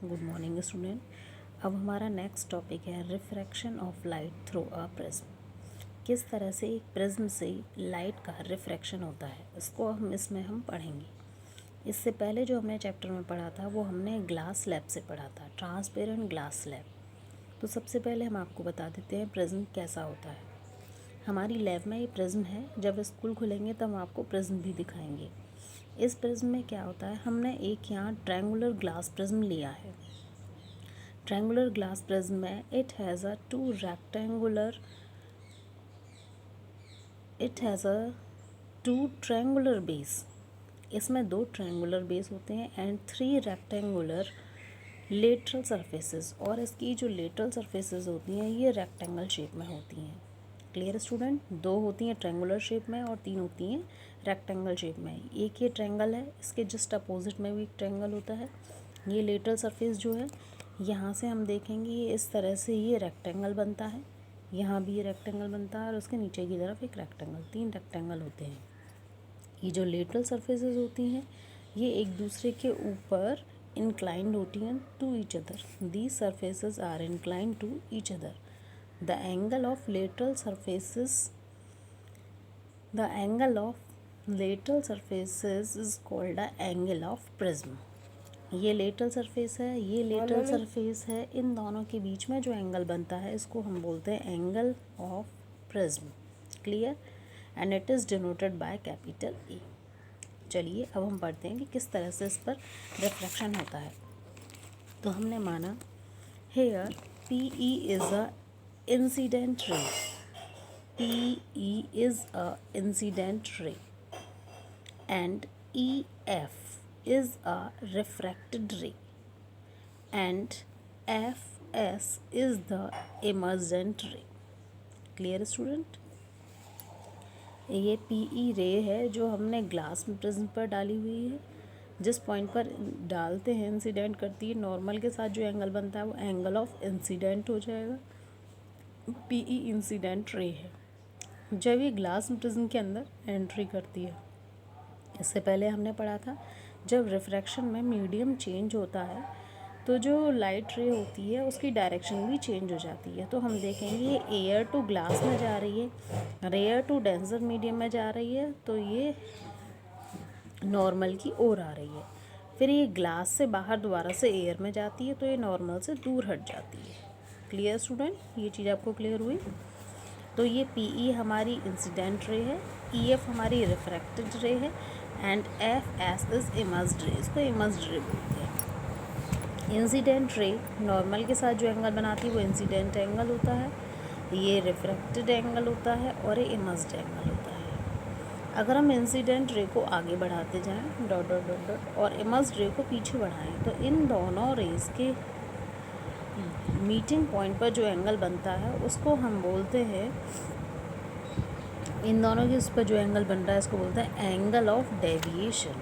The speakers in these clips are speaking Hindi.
Good morning student. अब हमारा नेक्स्ट टॉपिक है refraction of light through a prism. किस तरह से एक प्रिज्म से लाइट का रिफ्रैक्शन होता है, इसको हम पढ़ेंगे। इससे पहले जो हमने चैप्टर में पढ़ा था वो हमने ग्लास स्लैब से पढ़ा था, ट्रांसपेरेंट ग्लास स्लैब। तो सबसे पहले हम आपको बता देते हैं प्रिज्म कैसा होता है। हमारी लैब में ये प्रिज्म है, जब स्कूल खुलेंगे तब हम आपको प्रिज्म भी दिखाएंगे। इस प्रिज्म में क्या होता है, हमने एक यहाँ ट्रायंगुलर ग्लास प्रिज्म लिया है। ट्रायंगुलर ग्लास प्रिज्म में it has a two triangular base. इसमें 2 ट्रायंगुलर बेस होते हैं एंड 3 रेक्टेंगुलर लेटरल सरफेसेस, और इसकी जो लेटरल सरफेसेस होती हैं ये रेक्टेंगल शेप में होती हैं। Clear student? 2 होती हैं ट्रायंगुलर शेप में और 3 होती हैं रेक्टेंगल शेप में। एक ये ट्रायंगल है, इसके जस्ट अपोजिट में भी एक ट्रायंगल होता है। ये लेटरल सरफेस जो है, यहाँ से हम देखेंगे ये इस तरह से ये रेक्टेंगल बनता है, यहाँ भी ये रेक्टेंगल बनता है और उसके नीचे की तरफ एक रेक्टेंगल, 3 रेक्टेंगल होते हैं। ये जो लेटरल सरफेसेस होती हैं ये एक दूसरे के ऊपर inclined होती हैं to each other. These surfaces are inclined to each other. The angle of lateral surfaces is called the angle of prism. ये लेटरल सरफेस है, ये लेटरल सरफेस है, इन दोनों के बीच में जो एंगल बनता है इसको हम बोलते हैं angle of prism. Clear? And it is denoted by capital A. चलिए अब हम पढ़ते हैं कि किस तरह से इस पर रिफ्रैक्शन होता है। तो हमने माना here PE is a incident ray, PE is a incident ray and EF is a refracted ray and FS is the emergent ray. Clear student? ये PE रे है जो हमने ग्लास प्रिज्म पर डाली हुई है। जिस पॉइंट पर डालते हैं इंसिडेंट करती है, नॉर्मल के साथ जो एंगल बनता है वो एंगल ऑफ इंसिडेंट हो जाएगा। PE इंसिडेंट रे है जब ये ग्लास प्रिज्म के अंदर एंट्री करती है। इससे पहले हमने पढ़ा था जब रिफ्रैक्शन में मीडियम चेंज होता है तो जो लाइट रे होती है उसकी डायरेक्शन भी चेंज हो जाती है। तो हम देखेंगे ये एयर टू ग्लास में जा रही है, रेयर टू डेंसर मीडियम में जा रही है, तो ये नॉर्मल की ओर आ रही है। फिर ये ग्लास से बाहर दोबारा से एयर में जाती है तो ये नॉर्मल से दूर हट जाती है। Clear student? ये चीज़ आपको क्लियर हुई? तो ये PE हमारी इंसिडेंट रे है, EF हमारी रिफ्रैक्टेड रे है एंड FS इज़ इमर्ज्ड रे। इसको इमर्ज्ड रे बोलते हैं। इंसिडेंट रे नॉर्मल के साथ जो एंगल बनाती है वो इंसिडेंट एंगल होता है, ये रिफ्रैक्टेड एंगल होता है और ये इमर्ज्ड एंगल होता है। अगर हम इंसिडेंट रे को आगे बढ़ाते जाएं डॉट डॉट डॉट डॉट और इमर्ज्ड रे को पीछे बढ़ाएं तो इन दोनों रेज के मीटिंग पॉइंट पर जो एंगल बनता है उसको हम बोलते हैं, इन दोनों के उस पर जो एंगल बन रहा है इसको बोलते हैं एंगल ऑफ डेविएशन।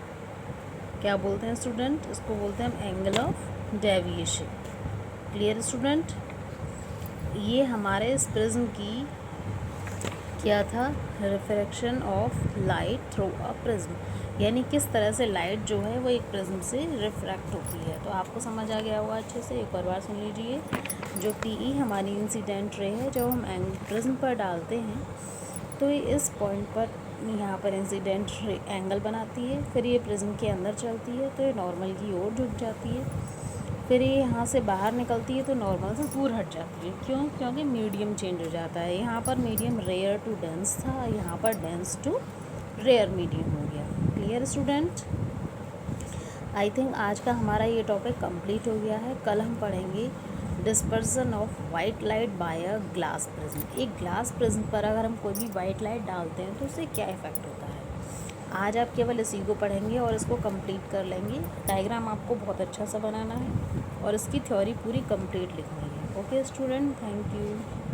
क्या बोलते हैं स्टूडेंट? इसको बोलते हैं हम angle of deviation. Clear student? ये हमारे इस प्रिज्म की क्या था, refraction of light through a prism, यानी किस तरह से लाइट जो है वो एक प्रिज्म से रिफ्रैक्ट होती है। तो आपको समझ आ गया होगा अच्छे से। एक और बार सुन लीजिए। जो PE हमारी इंसिडेंट रे है, जब हम प्रिज्म पर डालते हैं तो ये इस पॉइंट पर यहाँ पर इंसिडेंट एंगल बनाती है, फिर ये प्रिज्म के अंदर चलती है तो ये नॉर्मल की ओर झुक जाती है, फिर ये यहाँ से बाहर निकलती है तो नॉर्मल से दूर हट जाती है। क्यों? क्योंकि मीडियम चेंज हो जाता है। यहाँ पर मीडियम रेयर टू डेंस था, यहाँ पर डेंस टू रेयर मीडियम हो गया। Clear student? आई थिंक आज का हमारा ये टॉपिक कंप्लीट हो गया है। कल हम पढ़ेंगे dispersion of white light by a glass prism. एक ग्लास प्रिज्म पर अगर हम कोई भी वाइट लाइट डालते हैं तो उससे क्या इफ़ेक्ट होता है। आज आप केवल इसी को पढ़ेंगे और इसको कंप्लीट कर लेंगे। डायग्राम आपको बहुत अच्छा सा बनाना है और इसकी थ्योरी पूरी कंप्लीट लिखनी है। Okay student, thank you.